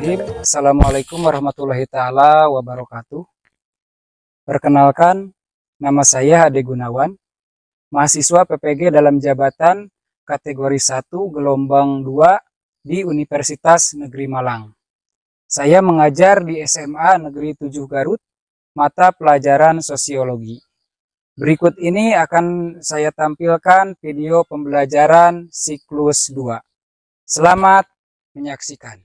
Bismillahirrahmanirrahim. Assalamualaikum warahmatullahi taala wabarakatuh. Perkenalkan, nama saya Ade Gunawan, mahasiswa PPG dalam jabatan kategori 1 gelombang 2 di Universitas Negeri Malang. Saya mengajar di SMA Negeri 7 Garut, mata pelajaran sosiologi. Berikut ini akan saya tampilkan video pembelajaran siklus 2. Selamat menyaksikan.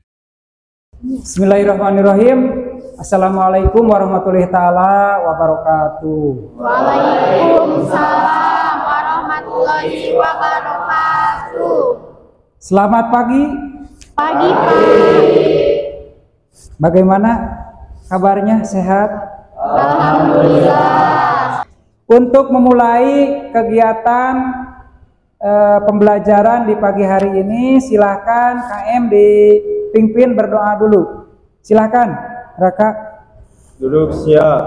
Bismillahirrahmanirrahim. Assalamualaikum warahmatullahi taala wabarakatuh. Waalaikumsalam warahmatullahi wabarakatuh. Selamat pagi. Pagi, Pak. Bagaimana kabarnya? Sehat? Alhamdulillah. Untuk memulai kegiatan pembelajaran di pagi hari ini, silahkan KM dipimpin berdoa dulu. Silahkan, Raka. Duduk siap.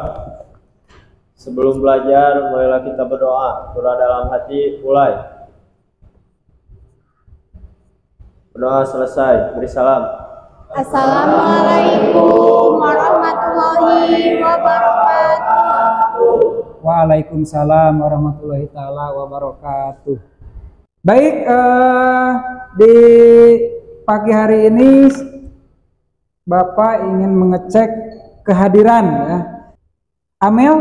Sebelum belajar, mulailah kita berdoa. Doa dalam hati, mulai. Berdoa selesai, beri salam. Assalamualaikum warahmatullahi wabarakatuh. Waalaikumsalam warahmatullahi taala wabarakatuh. Baik, di pagi hari ini Bapak ingin mengecek kehadiran ya. Amel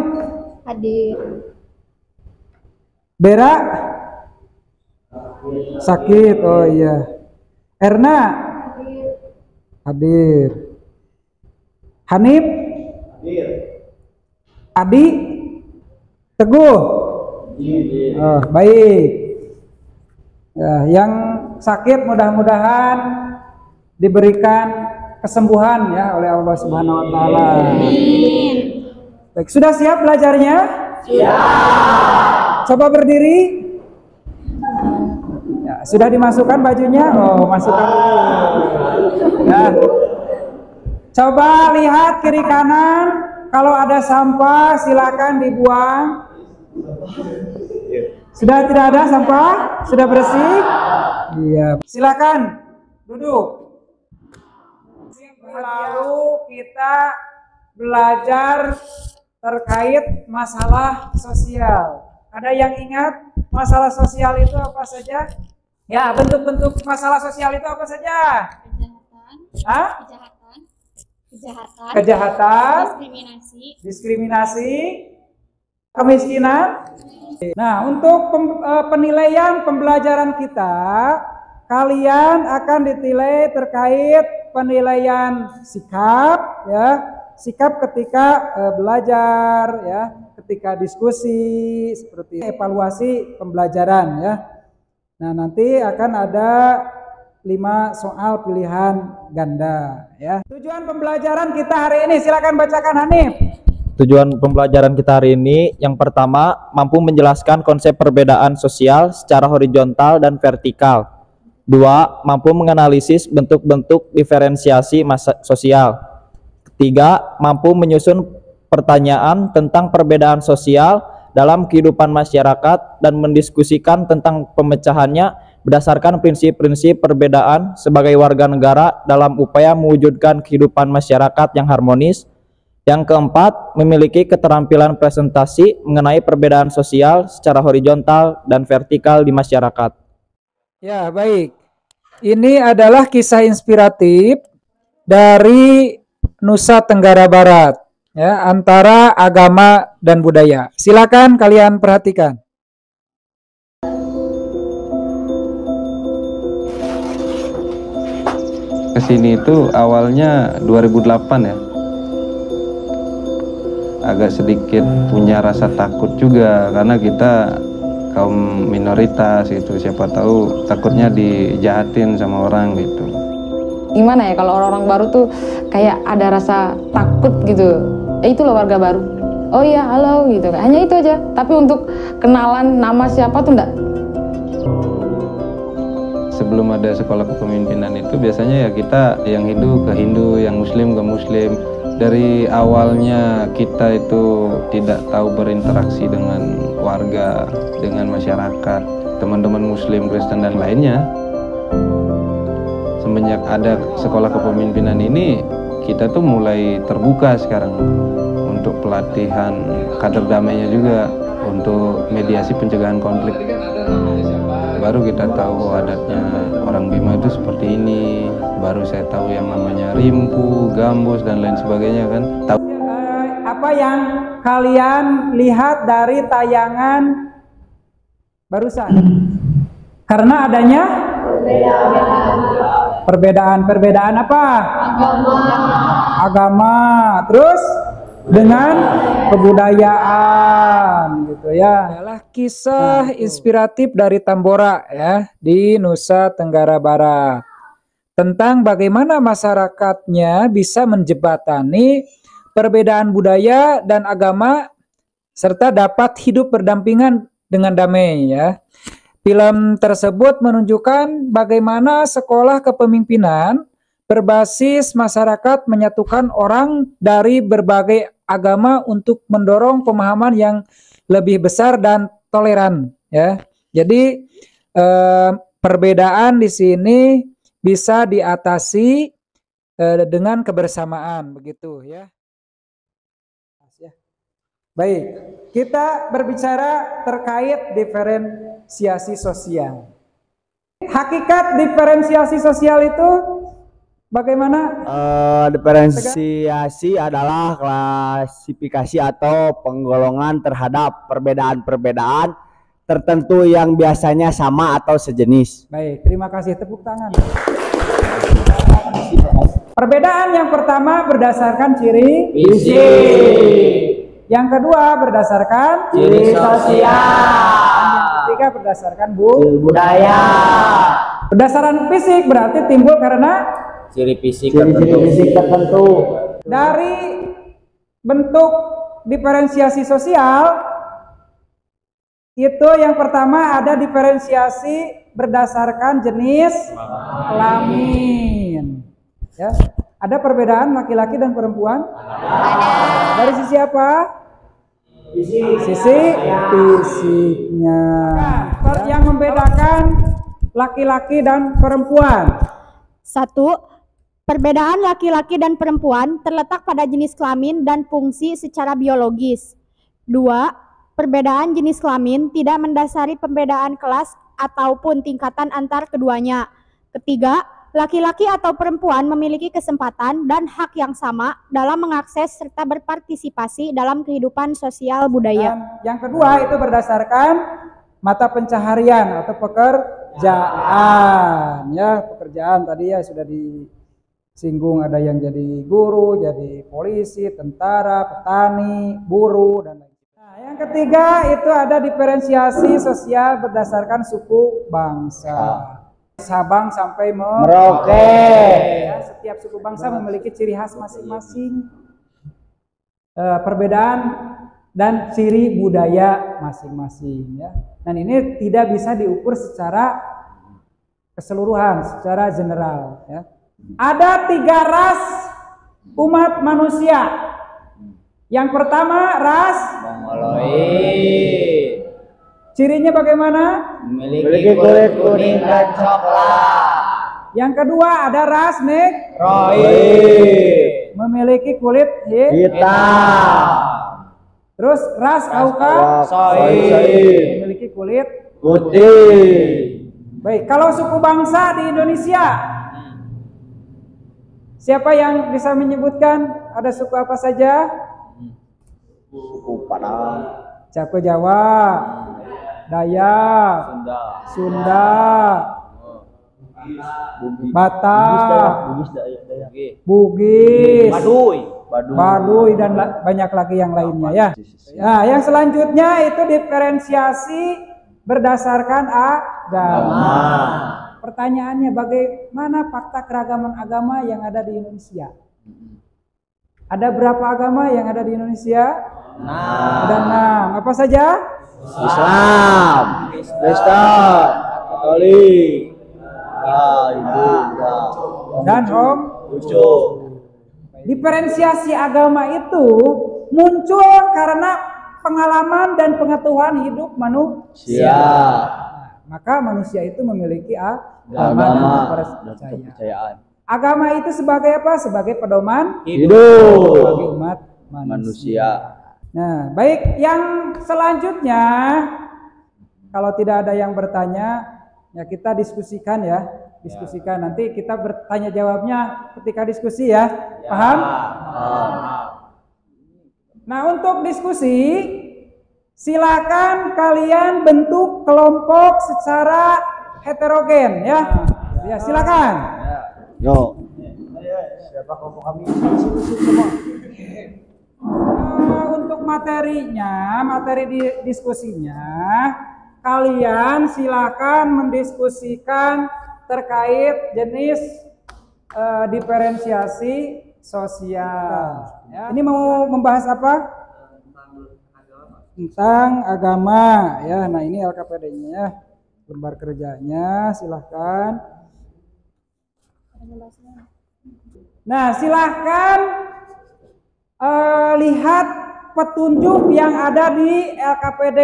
Hadir. Bera sakit, oh iya. Erna hadir. Hanif Hadir. Adi Teguh. Oh, baik. Ya, yang sakit mudah-mudahan diberikan kesembuhan ya oleh Allah Subhanahu wa taala. Amin. Baik, sudah siap belajarnya? Siap. Coba berdiri. Ya, sudah dimasukkan bajunya? Oh, masukkan dulu. Ya. Coba lihat kiri kanan, kalau ada sampah silakan dibuang. Sudah tidak ada sampah? Sudah bersih? Iya. Silakan duduk. Lalu kita belajar terkait masalah sosial. Ada yang ingat masalah sosial itu apa saja? Ya, bentuk-bentuk masalah sosial itu apa saja? Kejahatan, diskriminasi, kemiskinan. Nah, untuk penilaian pembelajaran kita, kalian akan dinilai terkait penilaian sikap, ya, sikap ketika belajar, ya, ketika diskusi, seperti evaluasi pembelajaran, ya. Nah, nanti akan ada 5 soal pilihan ganda, ya. Tujuan pembelajaran kita hari ini, silakan bacakan Hanif. Tujuan pembelajaran kita hari ini yang pertama, mampu menjelaskan konsep perbedaan sosial secara horizontal dan vertikal. 2. Mampu menganalisis bentuk-bentuk diferensiasi sosial. 3. Mampu menyusun pertanyaan tentang perbedaan sosial dalam kehidupan masyarakat dan mendiskusikan tentang pemecahannya berdasarkan prinsip-prinsip perbedaan sebagai warga negara dalam upaya mewujudkan kehidupan masyarakat yang harmonis. Yang keempat, memiliki keterampilan presentasi mengenai perbedaan sosial secara horizontal dan vertikal di masyarakat. Ya, baik. Ini adalah kisah inspiratif dari Nusa Tenggara Barat, ya, antara agama dan budaya. Silakan kalian perhatikan. Kesini itu awalnya 2008 ya. Agak sedikit punya rasa takut juga karena kita kaum minoritas gitu, siapa tahu takutnya dijahatin sama orang gitu. Gimana ya kalau orang-orang baru tuh kayak ada rasa takut gitu. Itu loh warga baru. Oh iya, halo gitu. Hanya itu aja. Tapi untuk kenalan nama siapa tuh enggak. Sebelum ada sekolah kepemimpinan itu biasanya ya kita yang Hindu ke Hindu, yang Muslim ke Muslim. Dari awalnya kita itu tidak tahu berinteraksi dengan warga, dengan masyarakat, teman-teman Muslim, Kristen dan lainnya. semenjak ada sekolah kepemimpinan ini, kita tuh mulai terbuka sekarang untuk pelatihan kader damainya juga, untuk mediasi pencegahan konflik. Baru kita tahu adatnya orang Bima itu seperti ini. Baru saya tahu yang namanya rimpu, gambus dan lain sebagainya kan. Tahu apa yang kalian lihat dari tayangan barusan? Karena adanya perbedaan apa? Agama. Terus dengan kebudayaan gitu ya. Adalah kisah inspiratif dari Tambora ya di Nusa Tenggara Barat tentang bagaimana masyarakatnya bisa menjembatani perbedaan budaya dan agama serta dapat hidup berdampingan dengan damai ya. Film tersebut menunjukkan bagaimana sekolah kepemimpinan berbasis masyarakat menyatukan orang dari berbagai agama untuk mendorong pemahaman yang lebih besar dan toleran ya. Jadi perbedaan di sini bisa diatasi dengan kebersamaan begitu ya. Baik, kita berbicara terkait diferensiasi sosial. Hakikat diferensiasi sosial itu bagaimana? Diferensiasi adalah klasifikasi atau penggolongan terhadap perbedaan-perbedaan tertentu yang biasanya sama atau sejenis. Baik, terima kasih, tepuk tangan. Perbedaan yang pertama berdasarkan ciri fisik. Yang kedua berdasarkan ciri sosial. Yang ketiga berdasarkan budaya. Berdasarkan fisik berarti timbul karena Ciri fisik tertentu. Dari bentuk diferensiasi sosial itu yang pertama ada diferensiasi berdasarkan jenis kelamin. Ya, ada perbedaan laki-laki dan perempuan? Ada. Dari sisi apa? Sisi fisiknya. Yang membedakan laki-laki dan perempuan. 1. Perbedaan laki-laki dan perempuan terletak pada jenis kelamin dan fungsi secara biologis. 2. Perbedaan jenis kelamin tidak mendasari pembedaan kelas ataupun tingkatan antar keduanya. 3. Laki-laki atau perempuan memiliki kesempatan dan hak yang sama dalam mengakses serta berpartisipasi dalam kehidupan sosial budaya. Dan yang kedua itu berdasarkan mata pencaharian atau pekerjaan. Ya, pekerjaan tadi ya sudah disinggung, ada yang jadi guru, jadi polisi, tentara, petani, buruh dan lain-lain. Nah, yang ketiga itu ada diferensiasi sosial berdasarkan suku bangsa. Sabang sampai Merauke. Ya, setiap suku bangsa memiliki ciri khas masing-masing, perbedaan dan ciri budaya masing-masing. Ya. Dan ini tidak bisa diukur secara keseluruhan, secara general. Ya. Ada 3 ras umat manusia. Yang pertama ras Mongoloid. Cirinya bagaimana? Memiliki kulit kuning dan coklat. Yang kedua ada ras Negroid. memiliki kulit Hitam. Terus ras Kaukasoid. memiliki kulit Putih. Baik, kalau suku bangsa di Indonesia, siapa yang bisa menyebutkan ada suku apa saja? Suku Padang, Jawa, Jawa, Dayak, Sunda, Batak, Bugis, Baduy dan banyak lagi yang lainnya ya. Nah, yang selanjutnya itu diferensiasi berdasarkan agama. Pertanyaannya, bagaimana fakta keragaman agama yang ada di Indonesia? Ada berapa agama yang ada di Indonesia? Ada 6. Apa saja? Islam, Kristen, Katolik, Dan Konghucu. Diferensiasi agama itu muncul karena pengalaman dan pengetahuan hidup manusia. Maka manusia itu memiliki agama Agama dan dan kepercayaan. kepercayaan. Agama itu sebagai apa? Sebagai pedoman Hidup bagi umat manusia. Nah, baik, yang selanjutnya kalau tidak ada yang bertanya, ya kita diskusikan ya. Diskusikan, nanti kita bertanya jawabnya ketika diskusi ya. Paham? Nah, untuk diskusi silakan kalian bentuk kelompok secara heterogen ya. Ya, silakan. Yo. Untuk materinya, diskusinya, kalian silakan mendiskusikan terkait jenis diferensiasi sosial. Ya. Ini mau membahas apa? Tentang agama ya. Nah, ini LKPD-nya ya. Lembar kerjanya silahkan. Nah, silahkan lihat petunjuk yang ada di LKPD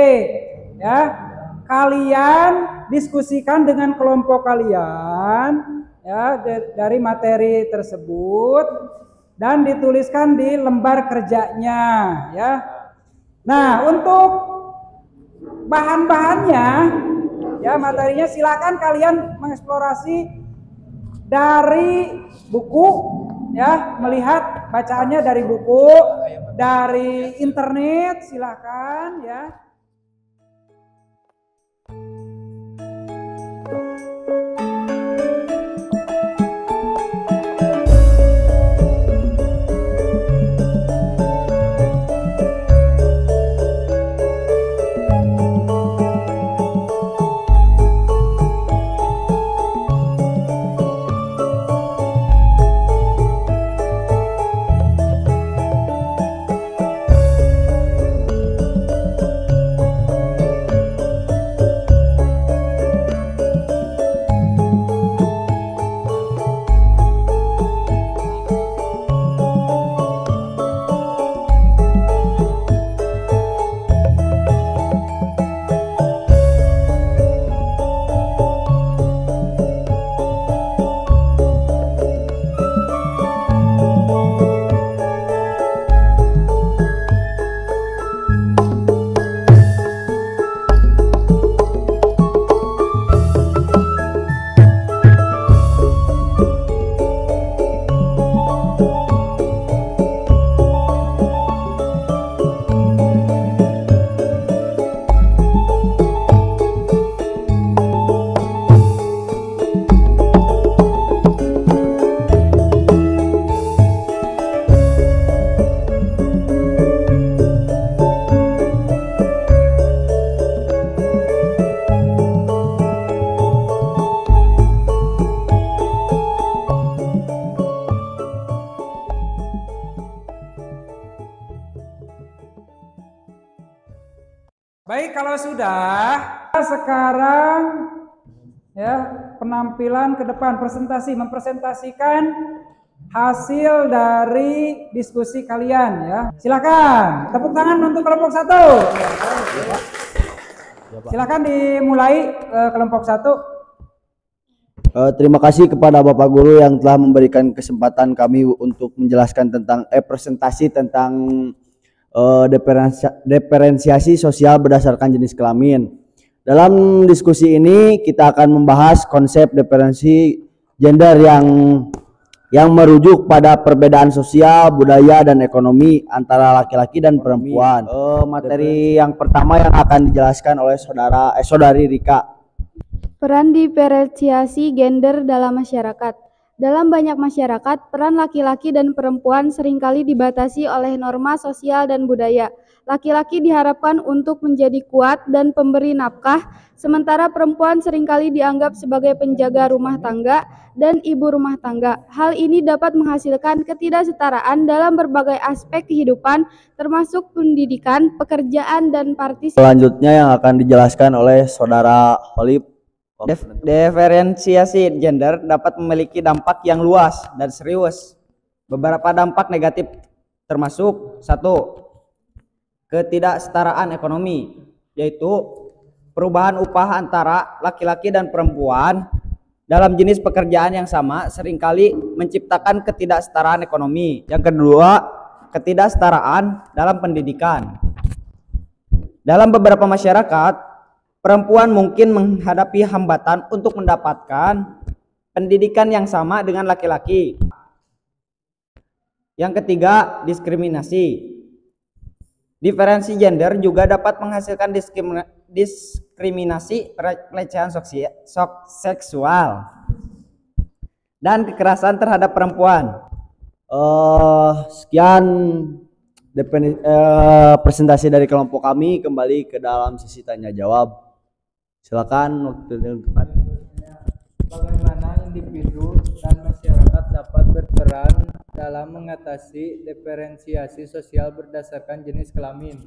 ya. Kalian diskusikan dengan kelompok kalian ya dari materi tersebut dan dituliskan di lembar kerjanya ya. Nah, untuk bahan-bahannya ya, materinya silakan kalian mengeksplorasi dari buku ya, melihat bacaannya dari buku, dari internet silakan ya. Baik, kalau sudah, sekarang ya penampilan ke depan, mempresentasikan hasil dari diskusi kalian ya. Silakan, tepuk tangan untuk kelompok 1. Silakan dimulai kelompok 1. Terima kasih kepada Bapak Guru yang telah memberikan kesempatan kami untuk menjelaskan tentang presentasi tentang diferensiasi sosial berdasarkan jenis kelamin. Dalam diskusi ini kita akan membahas konsep diferensi gender yang merujuk pada perbedaan sosial, budaya, dan ekonomi antara laki-laki dan perempuan. Materi yang pertama yang akan dijelaskan oleh saudari Rika. Peran diferensiasi gender dalam masyarakat. Dalam banyak masyarakat, peran laki-laki dan perempuan seringkali dibatasi oleh norma sosial dan budaya. Laki-laki diharapkan untuk menjadi kuat dan pemberi nafkah, sementara perempuan seringkali dianggap sebagai penjaga rumah tangga dan ibu rumah tangga. Hal ini dapat menghasilkan ketidaksetaraan dalam berbagai aspek kehidupan, termasuk pendidikan, pekerjaan, dan partisipasi. Selanjutnya yang akan dijelaskan oleh saudara Holip. Diferensiasi gender dapat memiliki dampak yang luas dan serius. Beberapa dampak negatif termasuk 1. Ketidaksetaraan ekonomi, yaitu perubahan upah antara laki-laki dan perempuan dalam jenis pekerjaan yang sama seringkali menciptakan ketidaksetaraan ekonomi. Yang kedua, ketidaksetaraan dalam pendidikan. Dalam beberapa masyarakat, perempuan mungkin menghadapi hambatan untuk mendapatkan pendidikan yang sama dengan laki-laki. Yang ketiga, diskriminasi. Diferensi gender juga dapat menghasilkan diskriminasi, pelecehan seksual, dan kekerasan terhadap perempuan. Sekian presentasi dari kelompok kami. Kembali ke dalam sesi tanya jawab. Silakan waktu dan tempat. Bagaimana individu dan masyarakat dapat berperan dalam mengatasi diferensiasi sosial berdasarkan jenis kelamin?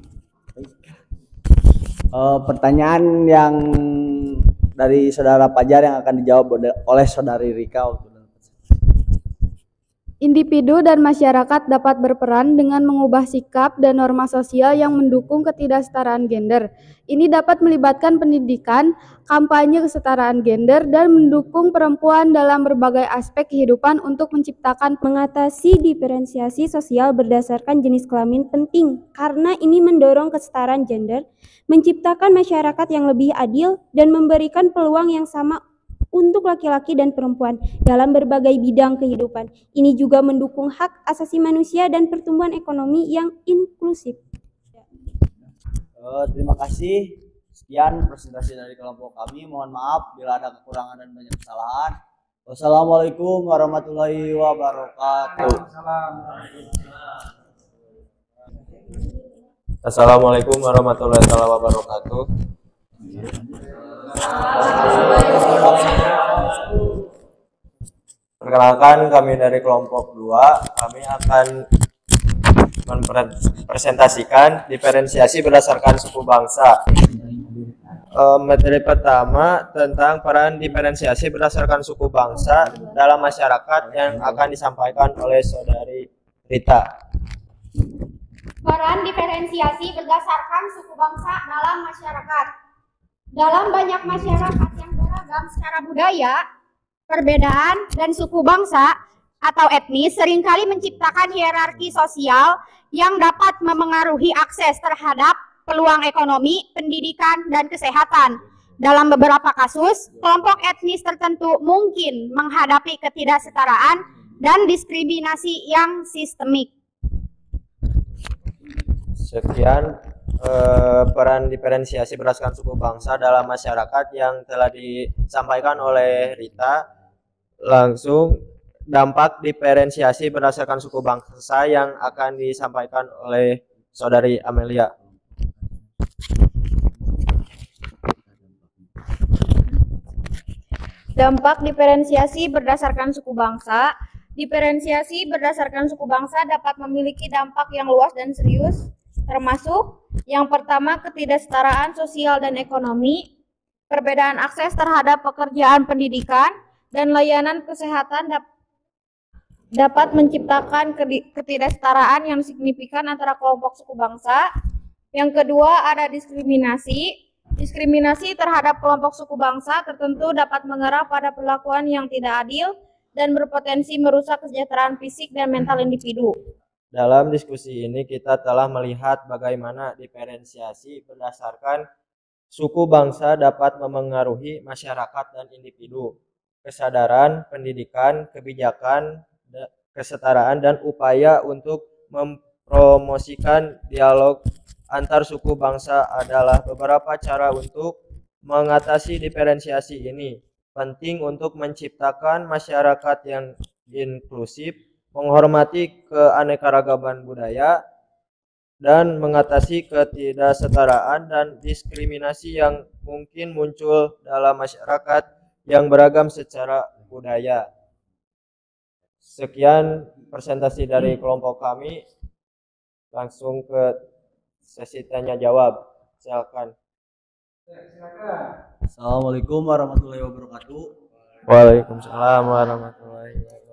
Pertanyaan yang dari saudara Fajar yang akan dijawab oleh saudari Rika. Individu dan masyarakat dapat berperan dengan mengubah sikap dan norma sosial yang mendukung ketidaksetaraan gender. Ini dapat melibatkan pendidikan, kampanye kesetaraan gender, dan mendukung perempuan dalam berbagai aspek kehidupan untuk menciptakan. Mengatasi diferensiasi sosial berdasarkan jenis kelamin penting karena ini mendorong kesetaraan gender, menciptakan masyarakat yang lebih adil, dan memberikan peluang yang sama untuk laki-laki dan perempuan dalam berbagai bidang kehidupan. Ini juga mendukung hak asasi manusia dan pertumbuhan ekonomi yang inklusif. Terima kasih. Sekian presentasi dari kelompok kami. Mohon maaf bila ada kekurangan dan banyak kesalahan. Wassalamualaikum warahmatullahi wabarakatuh. Assalamualaikum warahmatullahi wabarakatuh. Perkenalkan, kami dari kelompok 2. Kami akan mempresentasikan diferensiasi berdasarkan suku bangsa. Materi pertama tentang peran diferensiasi berdasarkan suku bangsa dalam masyarakat yang akan disampaikan oleh saudari Rita. Peran diferensiasi berdasarkan suku bangsa dalam masyarakat. Dalam banyak masyarakat yang beragam secara budaya, perbedaan, dan suku bangsa atau etnis seringkali menciptakan hierarki sosial yang dapat memengaruhi akses terhadap peluang ekonomi, pendidikan, dan kesehatan. Dalam beberapa kasus, kelompok etnis tertentu mungkin menghadapi ketidaksetaraan dan diskriminasi yang sistemik. Sekian peran diferensiasi berdasarkan suku bangsa dalam masyarakat yang telah disampaikan oleh Rita. Langsung dampak diferensiasi berdasarkan suku bangsa yang akan disampaikan oleh saudari Amelia. Dampak diferensiasi berdasarkan suku bangsa. Diferensiasi berdasarkan suku bangsa dapat memiliki dampak yang luas dan serius, termasuk yang pertama, ketidaksetaraan sosial dan ekonomi, perbedaan akses terhadap pekerjaan pendidikan dan layanan kesehatan dapat menciptakan ketidaksetaraan yang signifikan antara kelompok suku bangsa. Yang kedua, ada diskriminasi. Diskriminasi terhadap kelompok suku bangsa tertentu dapat mengarah pada perlakuan yang tidak adil dan berpotensi merusak kesejahteraan fisik dan mental individu. Dalam diskusi ini kita telah melihat bagaimana diferensiasi berdasarkan suku bangsa dapat memengaruhi masyarakat dan individu. Kesadaran, pendidikan, kebijakan, kesetaraan, dan upaya untuk mempromosikan dialog antar suku bangsa adalah beberapa cara untuk mengatasi diferensiasi ini. Penting untuk menciptakan masyarakat yang inklusif, menghormati keanekaragaman budaya, dan mengatasi ketidaksetaraan dan diskriminasi yang mungkin muncul dalam masyarakat yang beragam secara budaya. Sekian presentasi dari kelompok kami. Langsung ke sesi tanya jawab. Silakan. Assalamualaikum warahmatullahi wabarakatuh. Waalaikumsalam warahmatullahi wabarakatuh.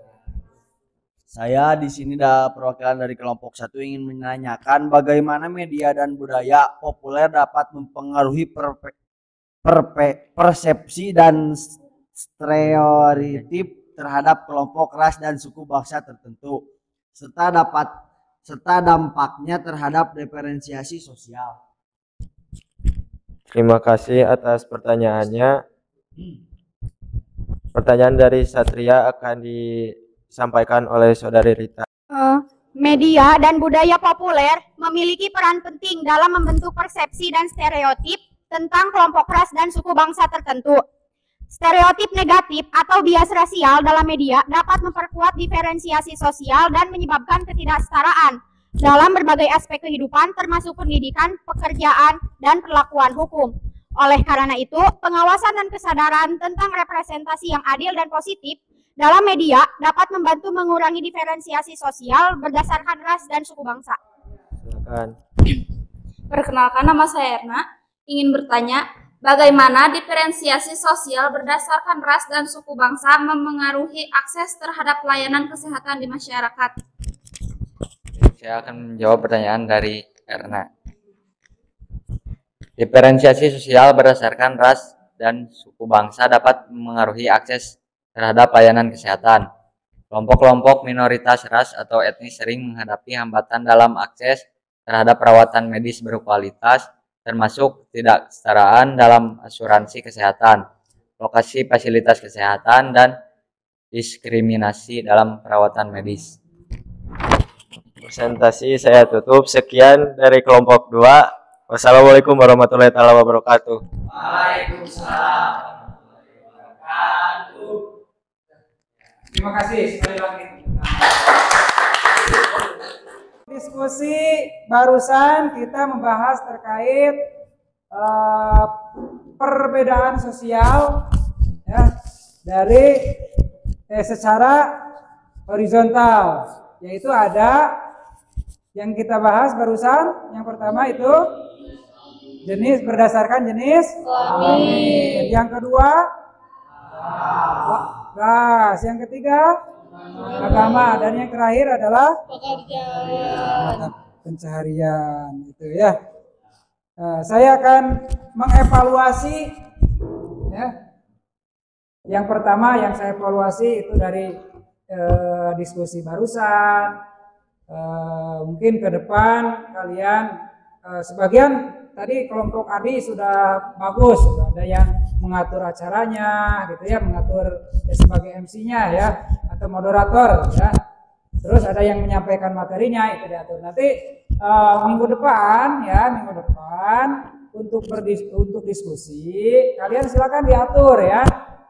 Saya di sini perwakilan dari kelompok 1 ingin menanyakan bagaimana media dan budaya populer dapat mempengaruhi persepsi dan stereotip terhadap kelompok ras dan suku bangsa tertentu serta dampaknya terhadap diferensiasi sosial. Terima kasih atas pertanyaannya. Pertanyaan dari Satria akan disampaikan oleh Saudari Rita. Media dan budaya populer memiliki peran penting dalam membentuk persepsi dan stereotip tentang kelompok ras dan suku bangsa tertentu. Stereotip negatif atau bias rasial dalam media dapat memperkuat diferensiasi sosial dan menyebabkan ketidaksetaraan dalam berbagai aspek kehidupan termasuk pendidikan, pekerjaan, dan perlakuan hukum. Oleh karena itu, pengawasan dan kesadaran tentang representasi yang adil dan positif dalam media dapat membantu mengurangi diferensiasi sosial berdasarkan ras dan suku bangsa. Silakan. Perkenalkan, nama saya Erna. Ingin bertanya, bagaimana diferensiasi sosial berdasarkan ras dan suku bangsa memengaruhi akses terhadap layanan kesehatan di masyarakat? Saya akan menjawab pertanyaan dari Erna. Diferensiasi sosial berdasarkan ras dan suku bangsa dapat mengaruhi akses terhadap layanan kesehatan. Kelompok-kelompok minoritas ras atau etnis sering menghadapi hambatan dalam akses terhadap perawatan medis berkualitas, termasuk ketidaksetaraan dalam asuransi kesehatan, lokasi fasilitas kesehatan, dan diskriminasi dalam perawatan medis. Presentasi saya tutup. Sekian dari kelompok 2. Wassalamualaikum warahmatullahi wabarakatuh. Waalaikumsalam warahmatullahi wabarakatuh. Terima kasih sekali lagi. Diskusi barusan kita membahas terkait perbedaan sosial ya, dari secara horizontal, yaitu ada yang kita bahas barusan. Yang pertama itu jenis berdasarkan jenis kelamin. Yang kedua ras. Yang ketiga agama, dan yang terakhir adalah pencaharian. Itu ya. Saya akan mengevaluasi ya. Yang pertama yang saya evaluasi itu dari diskusi barusan. Mungkin ke depan kalian sebagian tadi kelompok Adi sudah bagus, sudah ada yang mengatur acaranya gitu ya, mengatur sebagai MC-nya ya atau moderator ya. Terus ada yang menyampaikan materinya itu diatur. Nanti minggu depan untuk diskusi kalian silakan diatur ya.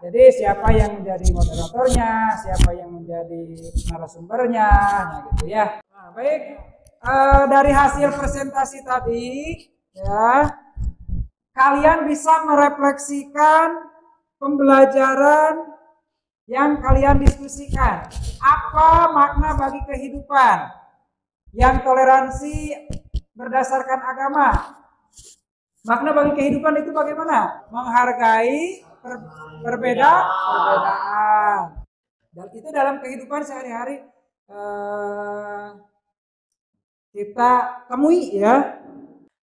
Jadi siapa yang menjadi moderatornya, siapa yang menjadi narasumbernya, nah gitu ya. Nah, baik, dari hasil presentasi tadi ya, kalian bisa merefleksikan pembelajaran yang kalian diskusikan. Apa makna bagi kehidupan? Yang toleransi berdasarkan agama. Makna bagi kehidupan itu bagaimana? Menghargai perbedaan. Dan itu dalam kehidupan sehari-hari kita temui ya.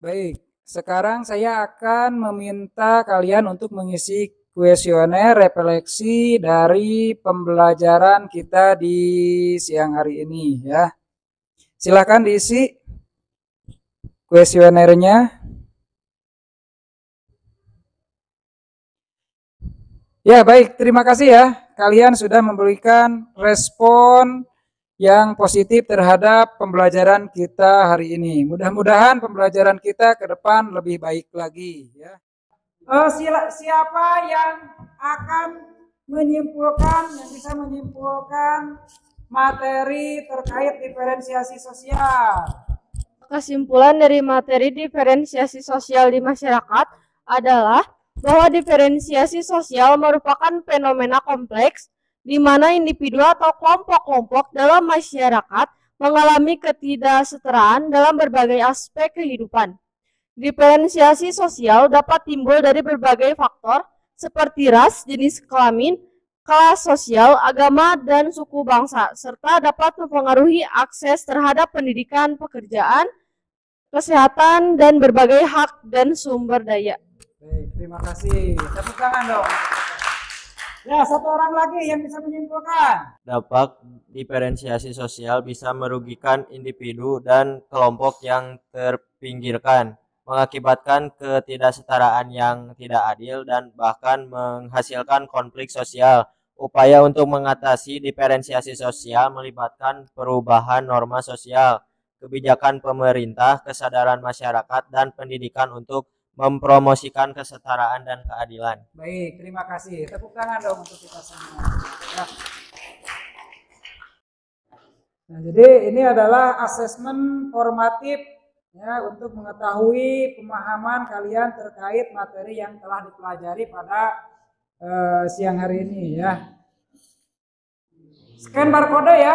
Baik, sekarang saya akan meminta kalian untuk mengisi kuesioner refleksi dari pembelajaran kita di siang hari ini ya. Silakan diisi kuesionernya. Ya baik, terima kasih ya. Kalian sudah memberikan respon yang positif terhadap pembelajaran kita hari ini. Mudah-mudahan pembelajaran kita ke depan lebih baik lagi ya. Siapa yang akan bisa menyimpulkan materi terkait diferensiasi sosial? Kesimpulan dari materi diferensiasi sosial di masyarakat adalah bahwa diferensiasi sosial merupakan fenomena kompleks di mana individu atau kelompok-kelompok dalam masyarakat mengalami ketidaksetaraan dalam berbagai aspek kehidupan. Diferensiasi sosial dapat timbul dari berbagai faktor seperti ras, jenis kelamin, kelas sosial, agama, dan suku bangsa, serta dapat mempengaruhi akses terhadap pendidikan, pekerjaan, kesehatan, dan berbagai hak dan sumber daya. Baik, terima kasih. Tepuk tangan dong. Ya, satu orang lagi yang bisa menyimpulkan. Dampak diferensiasi sosial bisa merugikan individu dan kelompok yang terpinggirkan, mengakibatkan ketidaksetaraan yang tidak adil dan bahkan menghasilkan konflik sosial. Upaya untuk mengatasi diferensiasi sosial melibatkan perubahan norma sosial, kebijakan pemerintah, kesadaran masyarakat, dan pendidikan untuk mempromosikan kesetaraan dan keadilan. Baik, terima kasih. Tepuk tangan dong untuk kita semua. Ya. Nah, jadi ini adalah asesmen formatif ya untuk mengetahui pemahaman kalian terkait materi yang telah dipelajari pada siang hari ini ya. Scan barcode ya.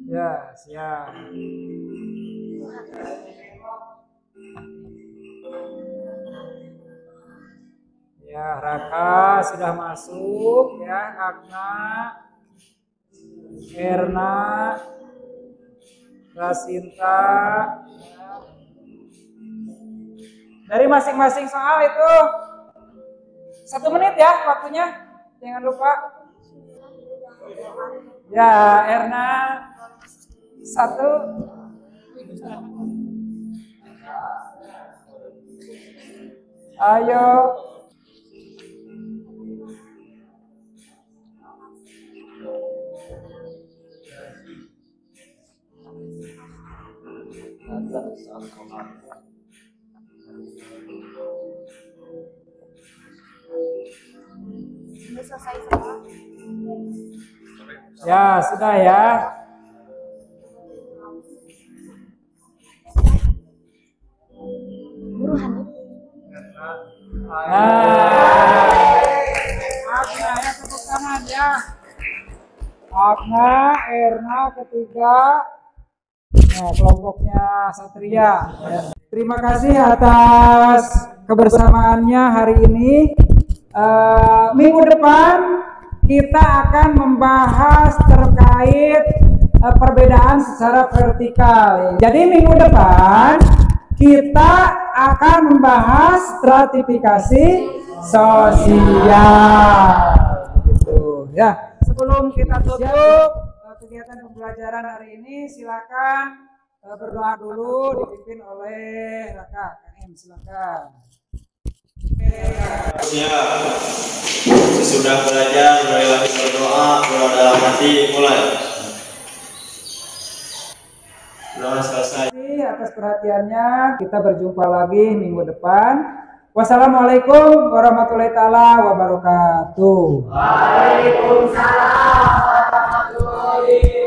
Ya, siap. Ya, Raka sudah masuk ya, Agna, Erna, Rasinta. Ya. Dari masing-masing soal itu 1 menit ya waktunya, jangan lupa. Ya, Erna 1. Ayo. Ya, sudah ya. Agna ya, tepuk tangan ya. Agna, Erna ketiga. Nah, kelompoknya Satria. Ya. Terima kasih atas kebersamaannya hari ini. Minggu depan kita akan membahas terkait perbedaan secara vertikal. Jadi minggu depan kita akan membahas stratifikasi sosial. Gitu ya. Sebelum kita tutup kegiatan pembelajaran hari ini, silakan berdoa dulu dipimpin oleh Raka. Silakan. Ya, sesudah belajar mulailah berdoa, doa dalam hati mulai. Doa selesai. Atas perhatiannya, kita berjumpa lagi minggu depan. Wassalamualaikum warahmatullahi taala wabarakatuh. Waalaikumsalam warahmatullahi wabarakatuh.